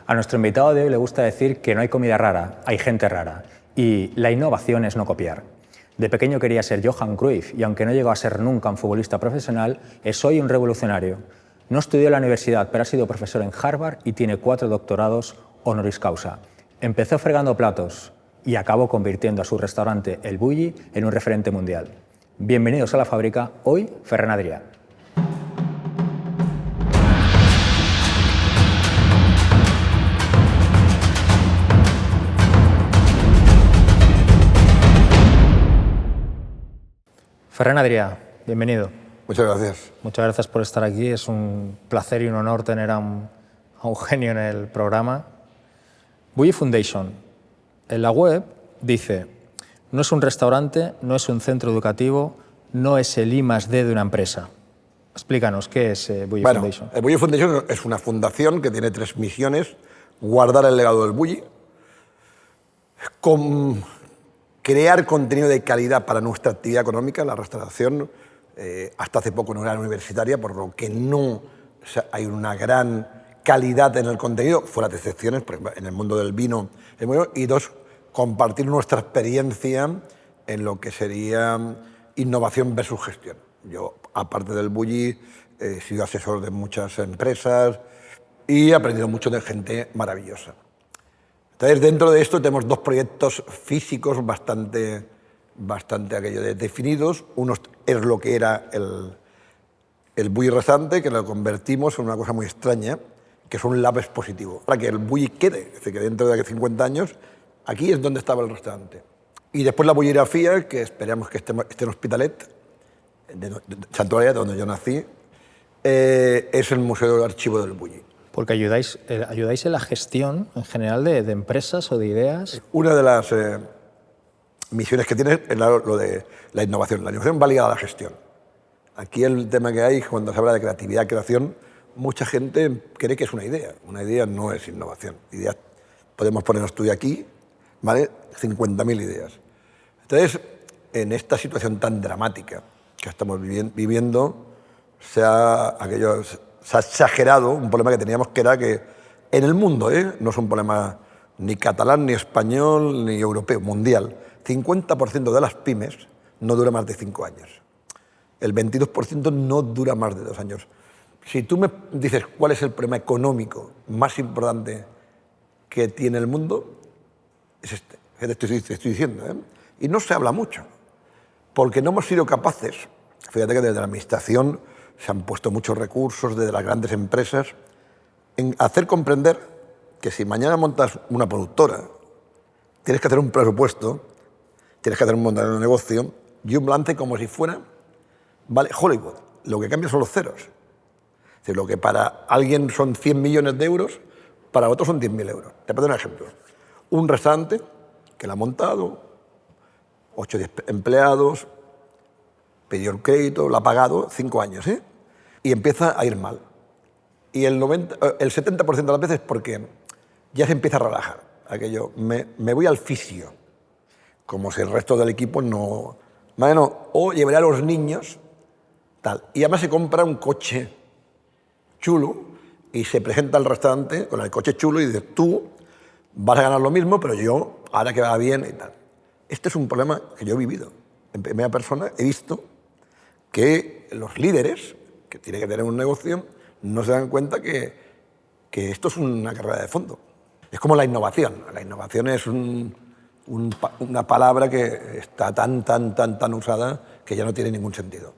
A nuestro invitado de hoy le gusta decir que no hay comida rara, hay gente rara. Y la innovación es no copiar. De pequeño quería ser Johan Cruyff y aunque no llegó a ser nunca un futbolista profesional, es hoy un revolucionario. No estudió en la universidad, pero ha sido profesor en Harvard y tiene 4 doctorados honoris causa. Empezó fregando platos y acabó convirtiendo a su restaurante El Bulli en un referente mundial. Bienvenidos a La Fábrica, hoy Ferran Adrià. Ferran Adrià, bienvenido. Muchas gracias. Muchas gracias por estar aquí. Es un placer y un honor tener a un genio en el programa. Bulli Foundation. En la web dice, no es un restaurante, no es un centro educativo, no es el I+D de una empresa. Explícanos, ¿qué es Bulli Foundation? El Bulli Foundation es una fundación que tiene 3 misiones. Guardar el legado del Bulli, crear contenido de calidad para nuestra actividad económica, la restauración. Hasta hace poco no era universitaria, por lo que no hay una gran calidad en el contenido, fuera de excepciones, por ejemplo, en el mundo del vino. Y 2, compartir nuestra experiencia en lo que sería innovación versus gestión. Yo, aparte del Bulli, he sido asesor de muchas empresas y he aprendido mucho de gente maravillosa. Entonces, dentro de esto tenemos 2 proyectos físicos bastante definidos. Uno es lo que era el Bulli restaurante, que lo convertimos en una cosa muy extraña, que es un lab expositivo. Para que el Bulli quede, es decir, que dentro de 50 años, aquí es donde estaba el restaurante. Y después la bulligrafía, que esperamos que esté en Hospitalet, de Santuaria, donde yo nací, es el Museo de Archivo del Bulli. Porque ayudáis en la gestión en general de empresas o de ideas. Una de las misiones que tiene es lo de la innovación. La innovación va ligada a la gestión. Aquí el tema que hay, cuando se habla de creatividad, creación, mucha gente cree que es una idea. Una idea no es innovación. Ideas, podemos ponernos tú y aquí, ¿vale? 50.000 ideas. Entonces, en esta situación tan dramática que estamos viviendo, se ha exagerado un problema que teníamos, que era que en el mundo, no es un problema ni catalán, ni español, ni europeo, mundial, 50% de las pymes no dura más de 5 años. El 22% no dura más de 2 años. Si tú me dices cuál es el problema económico más importante que tiene el mundo, es este, que te estoy diciendo. Y no se habla mucho, porque no hemos sido capaces. Fíjate que desde la administración se han puesto muchos recursos, desde las grandes empresas, en hacer comprender que si mañana montas una productora, tienes que hacer un presupuesto, tienes que hacer un modelo de negocio y un balance como si fuera, vale, Hollywood. Lo que cambia son los ceros. Es decir, lo que para alguien son 100 millones de euros, para otros son 10.000 euros. Te pongo un ejemplo. Un restaurante que lo ha montado, 8 o 10 empleados, pidió el crédito, lo ha pagado 5 años, y empieza a ir mal. Y el 70% de las veces porque ya se empieza a relajar. Aquello, me voy al fisio, como si el resto del equipo no... Bueno, o llevaré a los niños, tal. Y además se compra un coche chulo y se presenta al restaurante con el coche chulo y dice, tú vas a ganar lo mismo, pero yo, ahora que va bien y tal. Este es un problema que yo he vivido. En primera persona he visto que los líderes, que tienen que tener un negocio, no se dan cuenta que esto es una carrera de fondo. Es como la innovación. La innovación es una palabra que está tan usada que ya no tiene ningún sentido.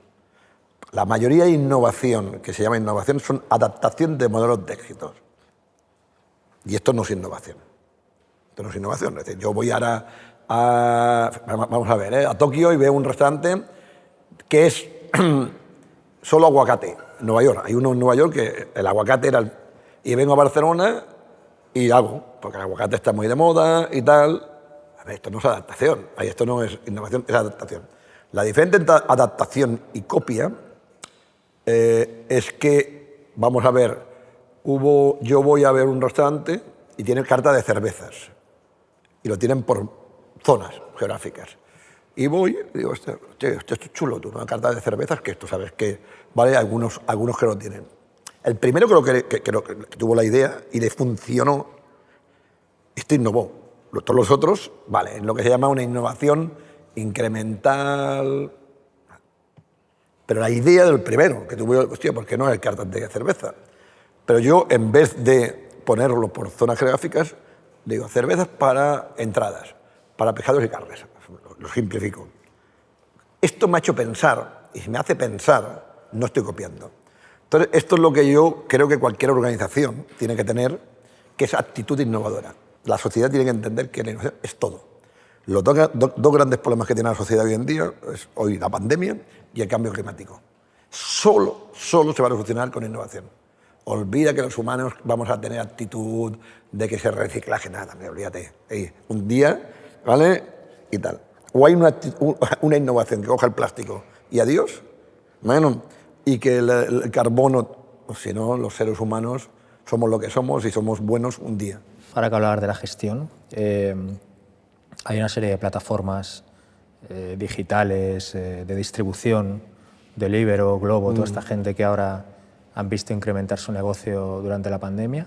La mayoría de innovación, que se llama innovación, son adaptación de modelos de éxitos. Y esto no es innovación. Esto no es innovación. Es decir, yo voy ahora vamos a ver, a Tokio y veo un restaurante que es solo aguacate. En Nueva York. Hay uno en Nueva York que el aguacate era... Y vengo a Barcelona y hago, porque el aguacate está muy de moda y tal. A ver, esto no es adaptación. Esto no es innovación, es adaptación. La diferencia entre adaptación y copia es que, vamos a ver, yo voy a ver un restaurante y tiene carta de cervezas. Y lo tienen por zonas geográficas. Y voy y digo, esto es chulo, tú, una carta de cervezas, que tú sabes que, vale, algunos que lo tienen. El primero que tuvo la idea y le funcionó Esto innovó. Todos los otros, vale, en lo que se llama una innovación incremental. Pero la idea del primero, que tuve, hostia, ¿por qué no el cartas de cerveza? Pero yo, en vez de ponerlo por zonas geográficas, digo, cervezas para entradas, para pescados y carnes. Lo simplifico. Esto me ha hecho pensar, y si me hace pensar, no estoy copiando. Entonces, esto es lo que yo creo que cualquier organización tiene que tener, que es actitud innovadora. La sociedad tiene que entender que la innovación es todo. Los dos grandes problemas que tiene la sociedad hoy en día es hoy la pandemia y el cambio climático. Solo se va a solucionar con innovación. Olvida que los humanos vamos a tener actitud de que se reciclaje, nada, olvídate. Un día, ¿vale? Y tal. O hay una innovación que coja el plástico y adiós, bueno, y que el carbono, si no, los seres humanos somos lo que somos y somos buenos un día. Ahora que hablar de la gestión, hay una serie de plataformas digitales, de distribución, Deliveroo, Globo, toda esta gente que ahora han visto incrementar su negocio durante la pandemia.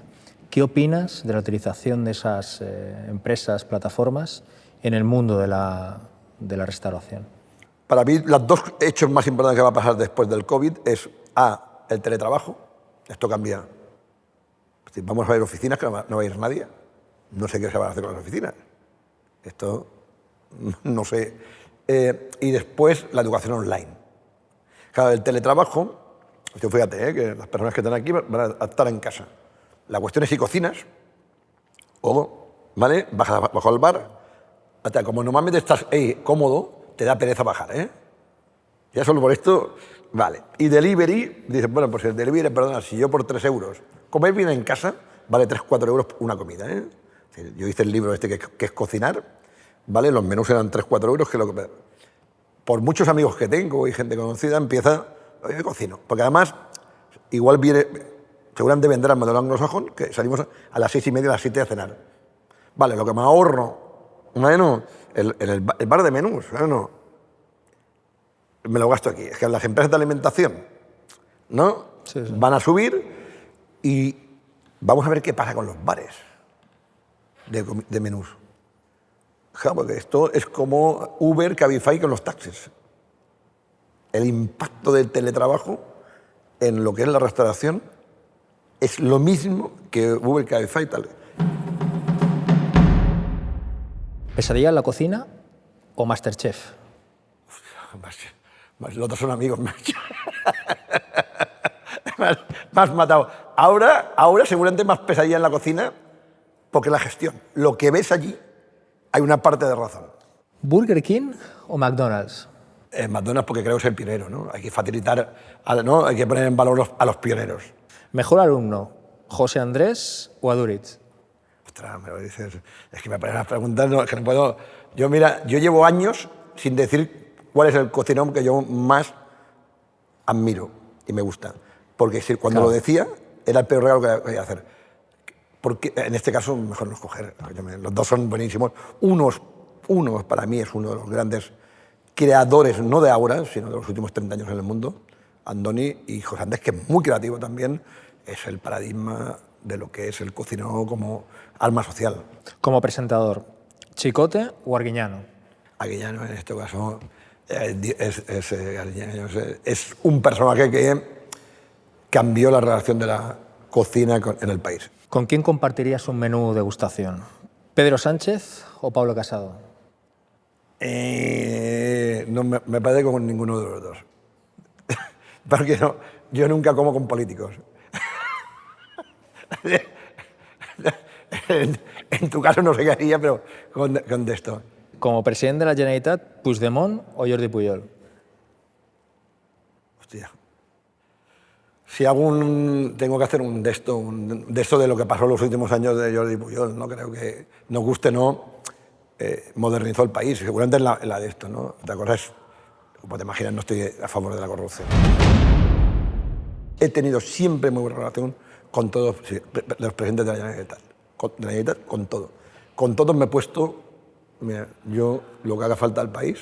¿Qué opinas de la utilización de esas empresas, plataformas, en el mundo de la restauración? Para mí, los dos hechos más importantes que va a pasar después del COVID es, el teletrabajo. Esto cambia. Vamos a ver oficinas que no va a ir nadie. No sé qué se va a hacer con las oficinas. Esto, no sé. Y después, la educación online. Claro, el teletrabajo, fíjate, que las personas que están aquí van a estar en casa. La cuestión es si cocinas o, ¿vale? Bajas bajo al bar. Hasta como normalmente estás cómodo, te da pereza bajar, ¿eh? Ya solo por esto, vale. Y delivery, dices, bueno, pues el delivery, perdona, si yo por 3 euros, comer bien en casa, vale 3-4 euros una comida, ¿eh? Yo hice el libro este que es cocinar, ¿vale? Los menús eran 3-4 euros, que lo que... Por muchos amigos que tengo y gente conocida, empieza, yo cocino. Porque además, igual viene, seguramente vendrá el modelo anglosajón, que salimos a las 6:30, a las 7 a cenar. Vale, lo que me ahorro, bueno, el bar de menús, bueno, me lo gasto aquí. Es que las empresas de alimentación, ¿no? Sí. Van a subir y vamos a ver qué pasa con los bares de menús. Porque esto es como Uber, Cabify con los taxis. El impacto del teletrabajo en lo que es la restauración es lo mismo que Uber, Cabify y tal. ¿Pesadilla en la cocina o Masterchef? Los dos son amigos. Me has matado. Ahora seguramente más pesadilla en la cocina porque la gestión. Lo que ves allí, hay una parte de razón. ¿Burger King o McDonald's? McDonald's porque creo que es el pionero, ¿no? Hay que facilitar, ¿no? Hay que poner en valor a los pioneros. ¿Mejor alumno, José Andrés o Aduriz? Ostras, me lo dices. Es que me ponen las preguntas, no, es que no puedo. Yo llevo años sin decir cuál es el cocinero que yo más admiro y me gusta. Porque cuando lo decía, era el peor regalo que podía hacer. Porque en este caso, mejor no escoger. Los dos son buenísimos. Uno para mí es uno de los grandes creadores, no de ahora, sino de los últimos 30 años en el mundo. Andoni, y José Andrés, que es muy creativo también, es el paradigma de lo que es el cocinero como alma social. Como presentador, ¿Chicote o Arguiñano? Arguiñano, en este caso, es un personaje que cambió la relación de la cocina en el país. ¿Con quién compartirías un menú degustación? ¿Pedro Sánchez o Pablo Casado? No me parece con ninguno de los dos. Porque no, yo nunca como con políticos. En tu caso no sé qué haría, pero con esto. Como presidente de la Generalitat, ¿Puigdemont o Jordi Pujol? Hostia. Si tengo que hacer un de esto de lo que pasó en los últimos años de Jordi Pujol, ¿no? Creo que, nos guste o no, modernizó el país, seguramente en la de esto, ¿no? Otra cosa es, como te imaginas, no estoy a favor de la corrupción. He tenido siempre muy buena relación con todos los presidentes de la Generalitat, con todo. Con todos me he puesto, mira, yo lo que haga falta al país,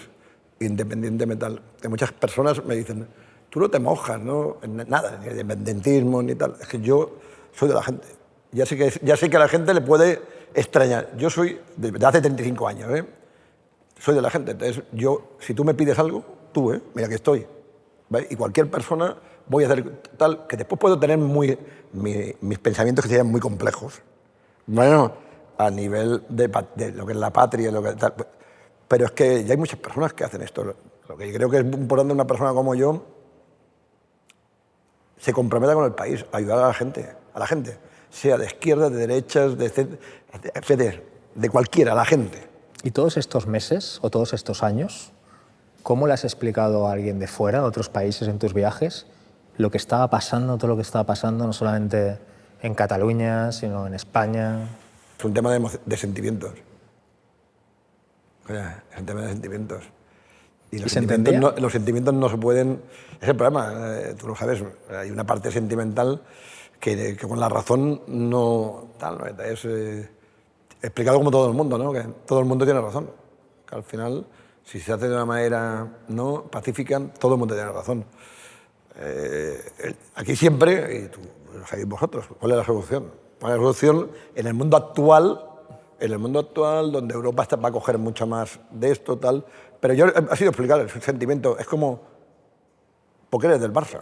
independientemente tal. Que muchas personas me dicen, tú no te mojas, ¿no? En nada, ni de independentismo ni tal. Es que yo soy de la gente. Ya sé que a la gente le puede extrañar. Yo soy de hace 35 años, ¿eh? Soy de la gente. Entonces, yo, si tú me pides algo, tú, mira que estoy. ¿Vale? Y cualquier persona voy a hacer tal, que después puedo tener mis pensamientos que sean muy complejos. Bueno, a nivel de lo que es la patria, lo que tal. Pero es que ya hay muchas personas que hacen esto. Lo que yo creo que es importante una persona como yo se comprometa con el país, a ayudar a la gente, sea de izquierda, de derechas, de cualquiera, a la gente. ¿Y todos estos meses o todos estos años, cómo le has explicado a alguien de fuera, de otros países, en tus viajes, lo que estaba pasando, todo lo que estaba pasando, no solamente en Cataluña, sino en España? Es un tema de sentimientos. Es un tema de sentimientos. Y los sentimientos no se pueden... Es el problema, tú lo sabes, hay una parte sentimental que con la razón no... Es explicado como todo el mundo, ¿no? Que todo el mundo tiene razón. Que al final, si se hace de una manera no pacífica, todo el mundo tiene razón. Aquí siempre, y tú lo sabéis vosotros, ¿cuál es la solución? ¿Cuál es la solución en el mundo actual? En el mundo actual, donde Europa va a coger mucho más de esto, tal... Pero yo ha sido explicar el sentimiento. Es como, ¿por qué eres del Barça?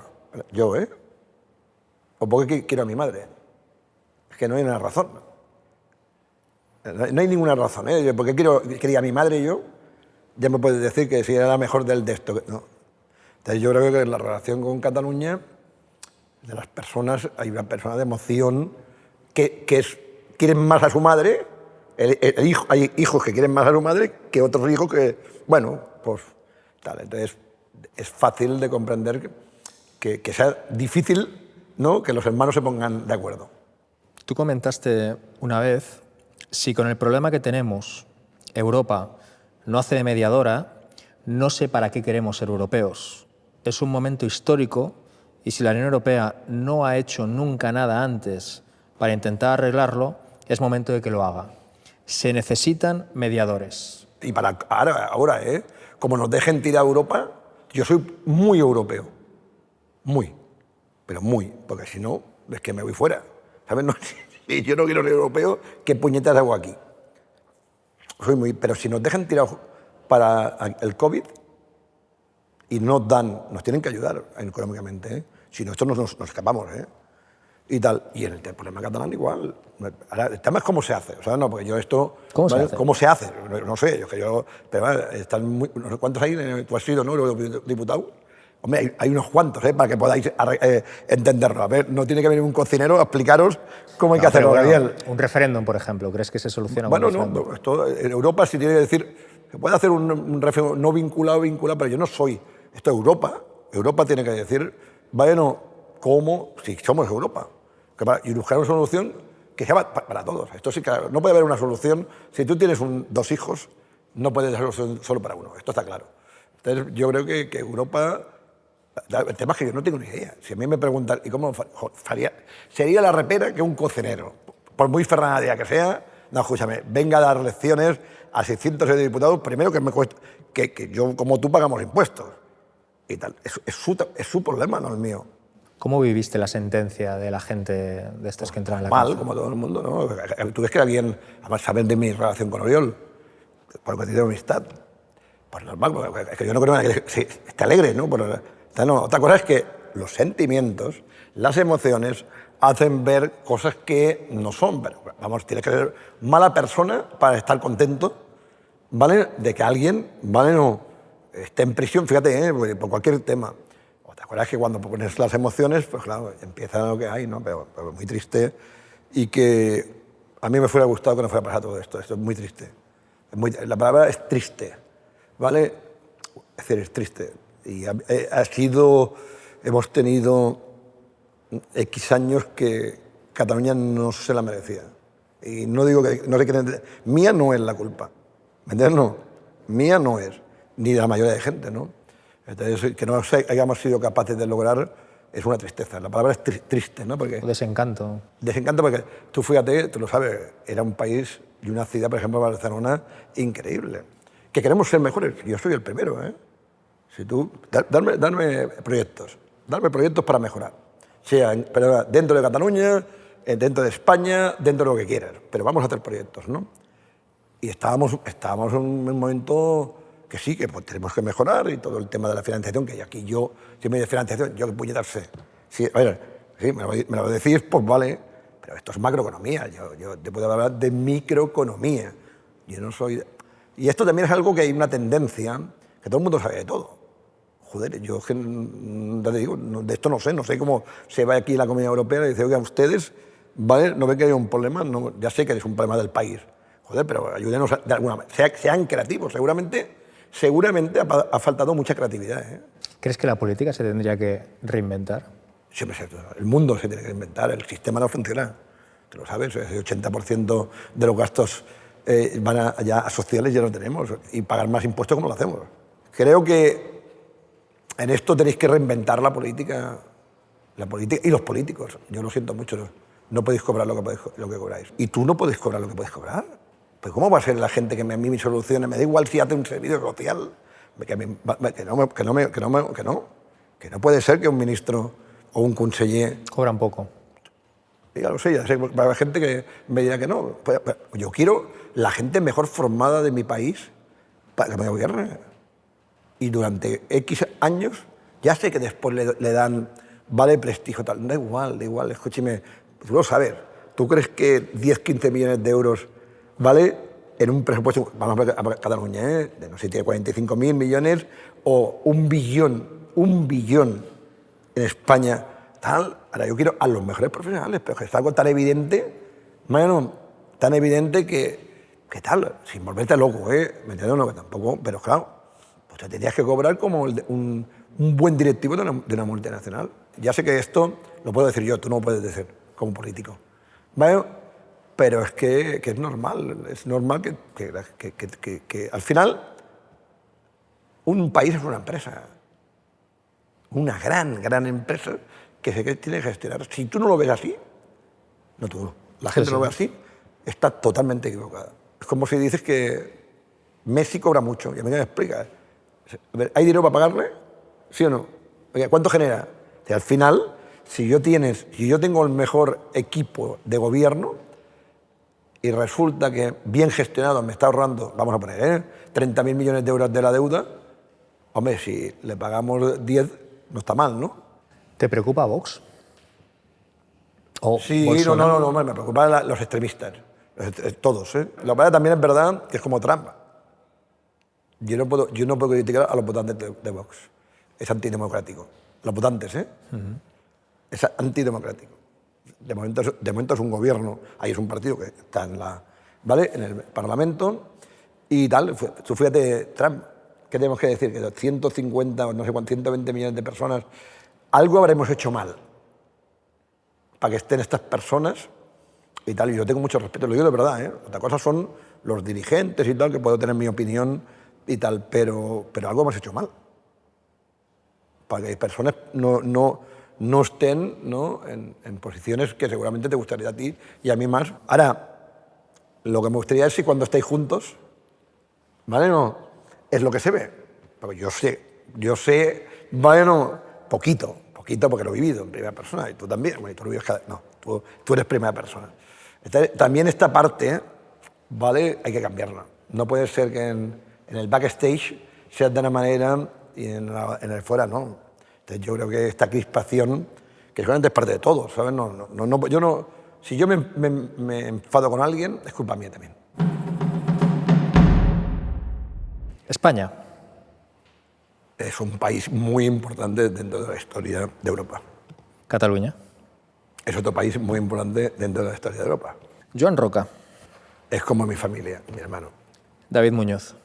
Yo, ¿eh? ¿O por qué quiero a mi madre? Es que no hay una razón. No hay ninguna razón, ¿eh? ¿Por qué quería a mi madre yo? Ya me puedes decir que si era la mejor del de esto. No. Entonces yo creo que en la relación con Cataluña, de las personas, hay una persona de emoción que quieren más a su madre. Hay hijos que quieren más a su madre que otros hijos que, bueno, pues tal. Entonces es fácil de comprender que sea difícil, ¿no?, que los hermanos se pongan de acuerdo. Tú comentaste una vez, si con el problema que tenemos Europa no hace de mediadora, no sé para qué queremos ser europeos. Es un momento histórico y si la Unión Europea no ha hecho nunca nada antes para intentar arreglarlo, es momento de que lo haga. Se necesitan mediadores. Y para ahora, como nos dejen tirar a Europa, yo soy muy europeo. Muy. Pero muy. Porque si no, es que me voy fuera. ¿Sabes? No, si yo no quiero ser europeo, ¿qué puñetas hago aquí? Soy muy... Pero si nos dejan tirados para el COVID y nos tienen que ayudar económicamente, ¿eh? Si no, esto nos escapamos, ¿eh? Y tal. Y en el problema catalán igual. Ahora, el tema es cómo se hace. O sea, no, porque yo esto... ¿Cómo ¿vale? se hace? ¿Cómo se hace? No sé, pero están muy, no sé cuántos hay, tú has sido, ¿no?, diputado. Hombre, hay unos cuantos, para que podáis entenderlo. A ver, no tiene que venir un cocinero a explicaros cómo hay que hacerlo, Gabriel. Un referéndum, por ejemplo, ¿crees que se soluciona Bueno, con un referéndum? no, esto, en Europa sí tiene que decir, se puede hacer un referéndum no vinculado, pero yo no soy. Esto es Europa. Europa tiene que decir, bueno, ¿cómo? Si somos Europa. Y buscar una solución que sea para todos. Esto sí, claro, no puede haber una solución. Si tú tienes dos hijos, no puede ser solución solo para uno. Esto está claro. Entonces, yo creo que Europa... El tema es que yo no tengo ni idea. Si a mí me preguntan, ¿y cómo faría? Sería la repera que un cocinero, por muy ferranadía que sea, no, escúchame, venga a dar lecciones a 600 diputados, primero que me cuesta, que yo como tú pagamos impuestos. Y tal. Es su problema, no el mío. ¿Cómo viviste la sentencia de la gente de estos que entran en la cárcel? Mal, como todo el mundo, ¿no? Tú ves que alguien, además saben de mi relación con Oriol, porque tengo amistad. Pues normal, porque es que yo no creo que esté alegre, ¿no? No, otra cosa es que los sentimientos, las emociones, hacen ver cosas que no son. Pero, vamos, tienes que ser mala persona para estar contento, ¿vale? De que alguien, ¿vale?, no esté en prisión, fíjate, por cualquier tema. ¿Te acuerdas que cuando pones las emociones, pues claro, empieza lo que hay, ¿no? Pero muy triste, y que a mí me fuera gustado que no fuera pasado todo esto. Esto es muy triste. La palabra es triste, ¿vale? Es decir, es triste. Y hemos tenido X años que Cataluña no se la merecía. Y no digo que, no sé qué, mía no es la culpa, ¿me entiendes? No, mía no es, ni de la mayoría de gente, ¿no? Entonces, que no hayamos sido capaces de lograr es una tristeza. La palabra es triste, ¿no? Porque, Desencanto. Desencanto porque tú fíjate, tú lo sabes, era un país y una ciudad, por ejemplo, Barcelona, increíble. Que queremos ser mejores, yo soy el primero, ¿eh? Si tú, darme proyectos para mejorar. Sea pero dentro de Cataluña, dentro de España, dentro de lo que quieras, pero vamos a hacer proyectos, ¿no? Y estábamos en un momento que sí, que pues, tenemos que mejorar y todo el tema de la financiación, que aquí yo, si me dice financiación, yo qué puñetas sé. Sí, a ver, sí, me lo decís, pues vale, pero esto es macroeconomía, yo te puedo hablar de microeconomía. Yo no soy... Y esto también es algo que hay una tendencia, que todo el mundo sabe de todo. Joder, yo ya te digo, de esto no sé cómo se va aquí la Comunidad Europea y dice, oiga, ustedes, ¿vale? ¿No ven que hay un problema? No, ya sé que es un problema del país. Joder, pero ayúdenos de alguna manera. Sean creativos. Seguramente ha faltado mucha creatividad, ¿eh? ¿Crees que la política se tendría que reinventar? Siempre el mundo se tiene que reinventar, el sistema no funciona. Tú lo sabes, el 80% de los gastos van allá a sociales, ya lo tenemos. Y pagar más impuestos, ¿cómo lo hacemos? Creo que en esto tenéis que reinventar la política y los políticos. Yo lo siento mucho, no podéis cobrar lo que cobráis. Y tú no puedes cobrar lo que puedes cobrar. Pues ¿cómo va a ser la gente que a mí me solucione? Me da igual si hace un servicio social. Que no puede ser que un ministro o un conseller... Cobran poco. Ya lo sé, va a haber gente que me dirá que no. Yo quiero la gente mejor formada de mi país para que me gobierne. Y durante X años, ya sé que después le dan, vale, prestigio, tal. Da igual, escúcheme, tú lo sabes. ¿Tú crees que 10, 15 millones de euros vale en un presupuesto, vamos a ver a Cataluña, de no sé si tiene 45.000 millones o un billón en España, tal? Ahora yo quiero a los mejores profesionales, pero que es algo tan evidente, bueno, tan evidente que tal, sin volverte loco, ¿me entiendes? No, que tampoco, pero claro, pues te tendrías que cobrar como un buen directivo de una multinacional. Ya sé que esto lo puedo decir yo, tú no lo puedes decir como político. ¿Vale? Pero es que es normal que al final un país es una empresa, una gran empresa que se tiene que gestionar. Si tú no lo ves así, no tú, la gente lo ve así, está totalmente equivocada. Es como si dices que Messi cobra mucho, y a mí me explica. A ver, ¿hay dinero para pagarle? ¿Sí o no? Oye, ¿cuánto genera? Y al final, si yo tengo el mejor equipo de gobierno, y resulta que bien gestionado me está ahorrando, vamos a poner, 30.000 millones de euros de la deuda, hombre, si le pagamos 10, no está mal, ¿no? ¿Te preocupa Vox? Sí, no, me preocupan los extremistas, todos. Lo que pasa también es verdad que es como Trump. Yo no puedo criticar a los votantes de Vox. Es antidemocrático. Los votantes, es antidemocrático. De momento es un gobierno, ahí es un partido que está en el Parlamento y tal. Tú fíjate, Trump, ¿qué tenemos que decir? Que 150 o no sé cuántos, 120 millones de personas, algo habremos hecho mal para que estén estas personas y tal. Y yo tengo mucho respeto, lo digo de verdad, Otra cosa son los dirigentes y tal, que puedo tener mi opinión y tal, pero algo hemos hecho mal. Para que personas no estén, ¿no?, en posiciones que seguramente te gustaría a ti y a mí más. Ahora, lo que me gustaría es si cuando estáis juntos, ¿vale? No, es lo que se ve. Porque yo sé, bueno, poquito, porque lo he vivido en primera persona y tú también. Bueno, y tú lo vives tú eres primera persona. Entonces, también esta parte, ¿vale?, hay que cambiarla. No puede ser que en el backstage sea de una manera y en el fuera no. Entonces yo creo que esta crispación, que seguramente es parte de todo, ¿sabes? Si yo me enfado con alguien, es culpa mía también. España. Es un país muy importante dentro de la historia de Europa. Cataluña. Es otro país muy importante dentro de la historia de Europa. Joan Roca. Es como mi familia, mi hermano. David Muñoz.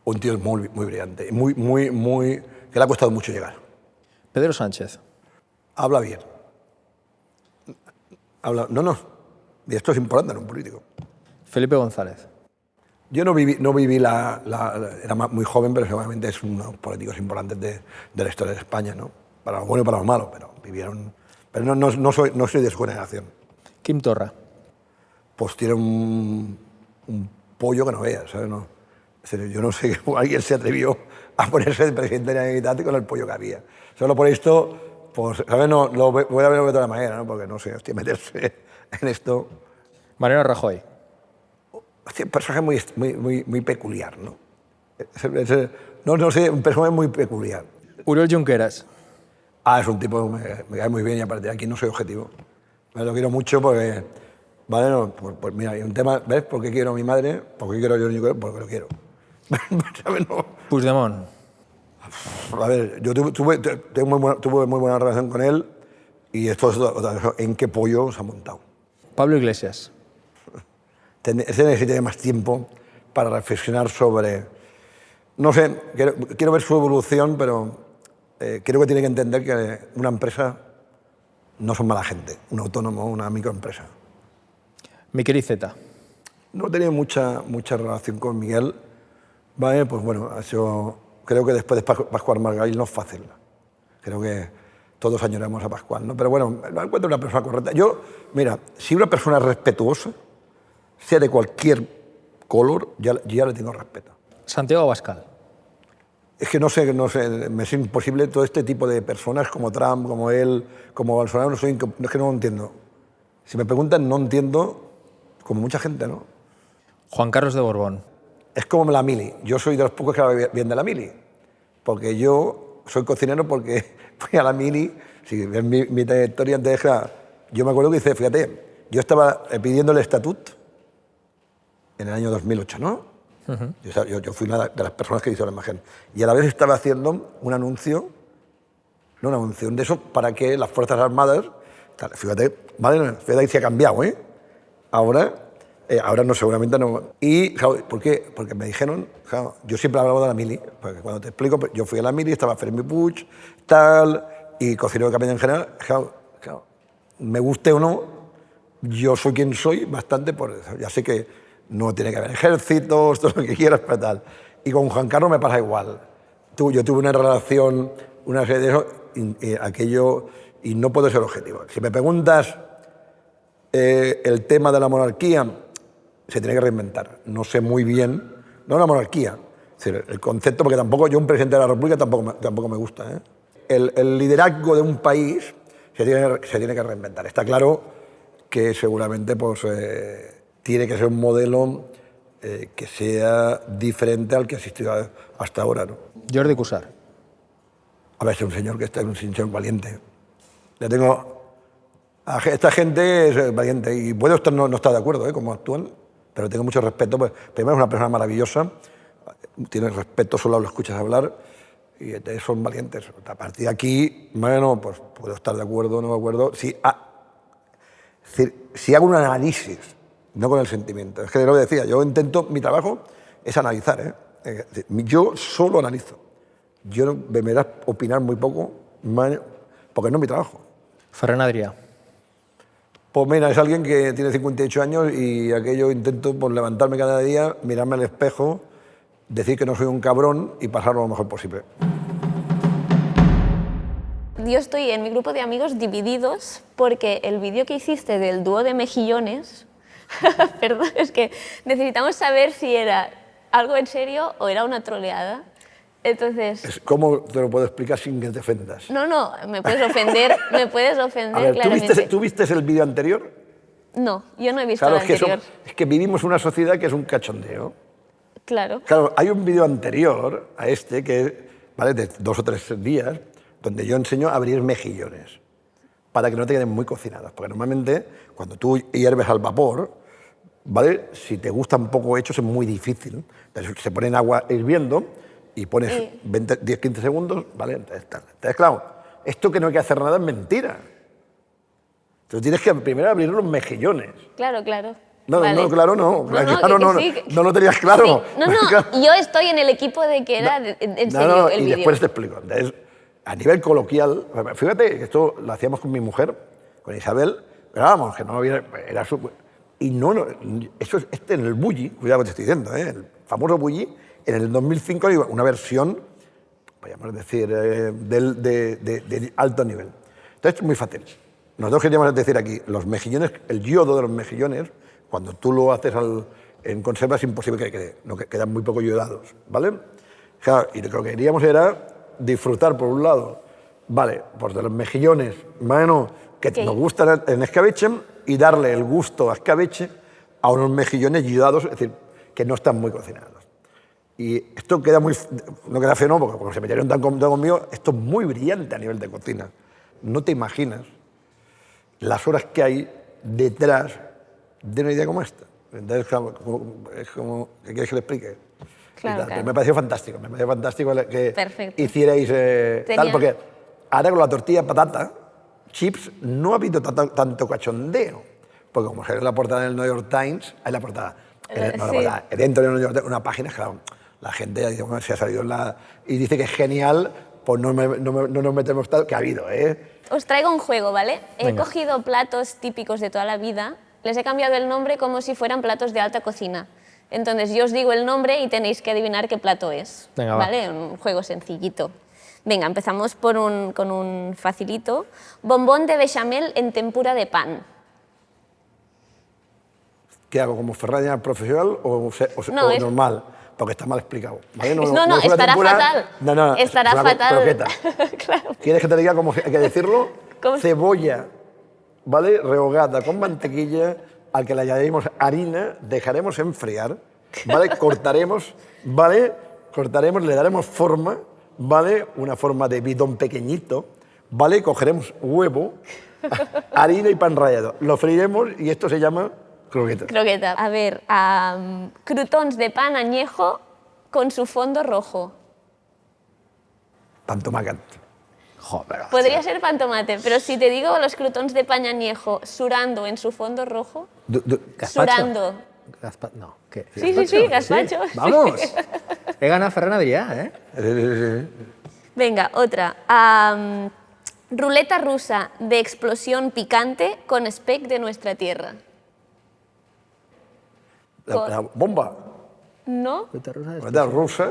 Un tío muy brillante, que le ha costado mucho llegar. Pedro Sánchez. Habla bien. Y esto es importante en un político. Felipe González. Yo no viví era muy joven, pero seguramente es uno de los políticos importantes de la historia de España, ¿no? Para lo bueno y para lo malo, pero vivieron... Pero no soy de su generación. Quim Torra. Pues tiene un pollo que no veas, ¿sabes? No, yo no sé cómo alguien se atrevió a ponerse de presidente de la Generalitat con el pollo que había. Solo por esto, pues, ¿sabes? No, voy a verlo de otra manera, ¿no? Porque no sé, meterse en esto. Mariano Rajoy. Hostia, un personaje muy peculiar, ¿no? No sé, un personaje muy peculiar. Oriol Junqueras. Es un tipo que me cae muy bien y aparte de aquí no soy objetivo. Me lo quiero mucho porque, vale, no, pues mira, hay un tema, ¿ves? ¿Por qué quiero a mi madre? ¿Por qué quiero a Oriol Junqueras? Porque lo quiero. ¿Sabes? No. Puigdemont. A ver, yo tuve muy buena relación con él y esto es en qué pollo se ha montado. Pablo Iglesias. Ese necesitaría más tiempo para reflexionar sobre... No sé, quiero ver su evolución, pero creo que tiene que entender que una empresa no son mala gente, un autónomo, una microempresa. Miquel Iceta. No he tenido mucha relación con Miguel, ¿vale? Pues bueno, creo que después de Pascual Margalil no es fácil. Creo que todos añoramos a Pascual, ¿no? Pero bueno, no encuentro una persona correcta. Yo, mira, si una persona es respetuosa, sea de cualquier color, ya le tengo respeto. Santiago Abascal. Es que no sé, me es imposible todo este tipo de personas como Trump, como él, como Bolsonaro, es que no lo entiendo. Si me preguntan, no entiendo, como mucha gente, ¿no? Juan Carlos de Borbón. Es como la mili. Yo soy de los pocos que habla bien de la mili, porque yo soy cocinero porque fui a la mili. Si ves mi trayectoria antes, yo me acuerdo que hice, fíjate, yo estaba pidiendo el estatut en el año 2008, ¿no? Yo fui una de las personas que hizo la imagen. Y a la vez estaba haciendo un anuncio, no un anuncio, de eso para que las Fuerzas Armadas, fíjate, madre, fíjate, se ha cambiado, ¿eh? Ahora no, seguramente no. Y, ¿por qué? Porque me dijeron, yo siempre hablaba de la mili, porque cuando te explico, yo fui a la mili, estaba Fermí Puig, tal, y cocinero de campaña en general, me guste o no, yo soy quien soy bastante por eso. Ya sé que no tiene que haber ejércitos, todo lo que quieras, pero tal. Y con Juan Carlos me pasa igual. Yo tuve una relación, una serie de eso, aquello, y no puedo ser objetivo. Si me preguntas el tema de la monarquía, se tiene que reinventar. No sé muy bien, no la monarquía, es decir, el concepto, porque tampoco yo un presidente de la República tampoco me gusta, ¿eh? El liderazgo de un país se tiene que reinventar. Está claro que seguramente pues, tiene que ser un modelo que sea diferente al que ha existido hasta ahora, ¿no? Jordi Cuixart. A ver, es un señor que está en un señor valiente. Esta gente es valiente y puedo no estar de acuerdo, como actúan, pero tengo mucho respeto. Pues, primero es una persona maravillosa, tiene respeto, solo lo escuchas hablar y son valientes. A partir de aquí, bueno, pues puedo estar de acuerdo, no de acuerdo. Si hago un análisis, no con el sentimiento, es que lo que decía, yo intento, mi trabajo es analizar, yo solo analizo. Yo me verás opinar muy poco, porque no es mi trabajo. Ferran Adrià. Pues mira, es alguien que tiene 58 años y aquello intento pues, levantarme cada día, mirarme al espejo, decir que no soy un cabrón y pasarlo lo mejor posible. Yo estoy en mi grupo de amigos divididos porque el vídeo que hiciste del dúo de mejillones, perdón, es que necesitamos saber si era algo en serio o era una troleada. Entonces... ¿Cómo te lo puedo explicar sin que te ofendas? No, me puedes ofender, A ver, claramente. ¿tú viste el vídeo anterior? No, yo no he visto claro, el anterior. Es que vivimos una sociedad que es un cachondeo. Claro. Claro, hay un vídeo anterior a este, que ¿vale? De 2 o 3 días, donde yo enseño a abrir mejillones para que no te queden muy cocinados. Porque normalmente, cuando tú hierves al vapor, ¿vale? Si te gustan poco hechos es muy difícil. Entonces, se pone en agua hirviendo y pones 10-15 segundos, ¿vale? Entonces, claro, esto que no hay que hacer nada es mentira. Entonces tienes que primero abrir los mejillones. Claro. No, vale. no, claro, no. Sí, No lo tenías claro. Sí. No, yo estoy en el equipo de que era en serio el y vídeo. después te explico. Entonces, a nivel coloquial, fíjate que esto lo hacíamos con mi mujer, con Isabel, pero vamos, que no había, era su... Y no, eso es en el Bulli, cuidado que te estoy diciendo, el famoso Bulli, en el 2005 hay una versión, podríamos decir, de alto nivel. Entonces, es muy fácil. Nosotros queríamos decir aquí, los mejillones, el yodo de los mejillones, cuando tú lo haces en conserva es imposible que quede, no, quedan muy poco yodados, ¿vale? Claro, y lo que queríamos era disfrutar, por un lado, vale, pues de los mejillones, bueno, que nos gustan en escabeche, y darle el gusto a escabeche a unos mejillones ayudados, es decir, que no están muy cocinados. Y esto queda no queda feo, no, porque como se metieron tan conmigo, esto es muy brillante a nivel de cocina. No te imaginas las horas que hay detrás de una idea como esta. Entonces, es como ¿qué quieres que le explique? Claro, claro. Me pareció fantástico que Perfecto. hicierais tal, porque ahora con la tortilla de patata, chips, no ha habido tanto cachondeo. Porque como sale en la portada del New York Times, hay la portada, dentro del New York Times, una página, claro, la gente dice, bueno, se ha salido y dice que es genial, pues no nos metemos tal, que ha habido, ¿eh? Os traigo un juego, ¿vale? He Venga. cogido platos típicos de toda la vida, les he cambiado el nombre como si fueran platos de alta cocina. Entonces yo os digo el nombre y tenéis que adivinar qué plato es. Venga, va. ¿Vale? Un juego sencillito. Venga, empezamos con un facilito. Bombón de bechamel en tempura de pan. ¿Qué hago? ¿Como Ferrari profesional o No, normal? Porque está mal explicado. ¿Vale? No, es una estará tempura, fatal. No, Estará es una fatal. croqueta. Claro. ¿Quieres que te diga cómo hay que decirlo? ¿Cómo? Cebolla, ¿vale? Rehogada con mantequilla, al que le añadimos harina, dejaremos enfriar, ¿vale? Cortaremos, ¿vale? Cortaremos, le daremos forma, ¿vale? Una forma de bidón pequeñito, ¿vale? Cogeremos huevo, harina y pan rallado. Lo freiremos y esto se llama croqueta. Croqueta. A ver, croutons de pan añejo con su fondo rojo. Pan tomàquet. Joder. Podría ser pan tomate, pero si te digo los croutons de pan añejo surando en su fondo rojo, ¿Gazpacho? surando. No, ¿qué? Sí, gazpacho. ¡Vamos! He ganado Ferran Adrià, ¿eh? Venga, otra. Ruleta rusa de explosión picante con speck de nuestra tierra. La bomba. ¿No? La rusa.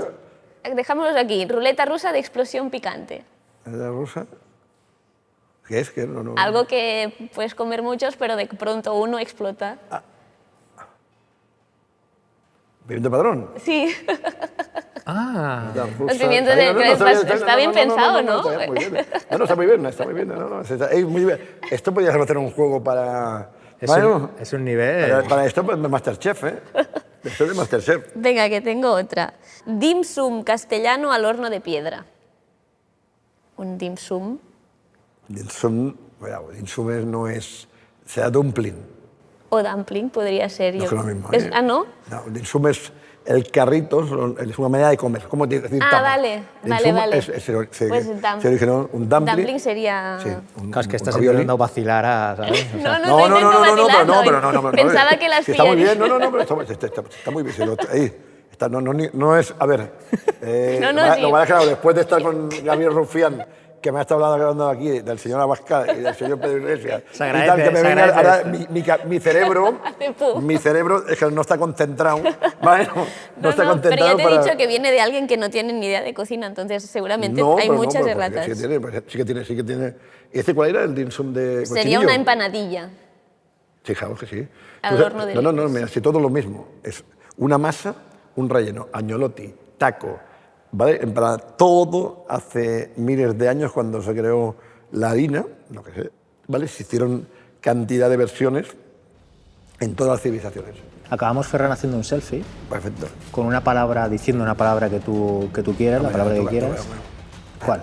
Dejámoslos aquí. Ruleta rusa de explosión picante. La rusa. ¿Qué es? ¿Qué? No. Algo que puedes comer muchos, pero de pronto uno explota. ¿Pimiento padrón? Sí. Ah. La rusa. Los pimientos Ahí, está bien pensado, ¿no? Está muy bien. No, está muy bien, está muy bien. Es muy bien. Esto podría ser un juego para... Es un nivel. Para esto, pues, Masterchef, ¿eh? Esto es de Masterchef. Venga, que tengo otra. Dim sum castellano al horno de piedra. Un dim sum. Dim sum no es... Será dumpling. O dumpling podría ser. No es lo mismo. ¿Ah, no? No, dim sum es el carrito, es una manera de comer. ¿Cómo decir tapa? Vale. Dim sum Vale. se Pues originó un dumpling. dumpling sería... Sí, Claro, es que estás ravioli. intentando vacilar, ¿sabes? O sea, No, no. Pensaba que las Está muy pillaría. bien, pero está muy bien. Ahí, no es, a ver, sí. lo que después de estar con Gabriel Rufián, que me ha estado hablando aquí del señor Abascal y del señor Pedro Iglesias, Se agradece, que me se venga agradece ahora mi cerebro es que no está concentrado, ¿vale? No está Pero concentrado ya te he dicho que viene de alguien que no tiene ni idea de cocina, entonces seguramente hay muchas erratas. Sí que tiene. ¿Y este cuál era el dim sum de Sería cochinillo? una empanadilla. Sí, claro que sí. Al horno de No, leños. mira, si todo lo mismo. Es una masa, un relleno, agnolotti, taco, ¿vale? Para todo hace miles de años cuando se creó la harina, lo que sé, ¿vale? Se hicieron cantidad de versiones en todas las civilizaciones. Acabamos, Ferran, haciendo un selfie Perfecto. con una palabra, diciendo una palabra que tú quieras, la palabra que quieras. ¿Cuál?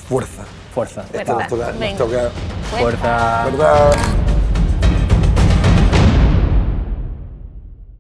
Fuerza. Fuerza. Fuerza. Nos toca. Venga. Fuerza. ¿Verdad?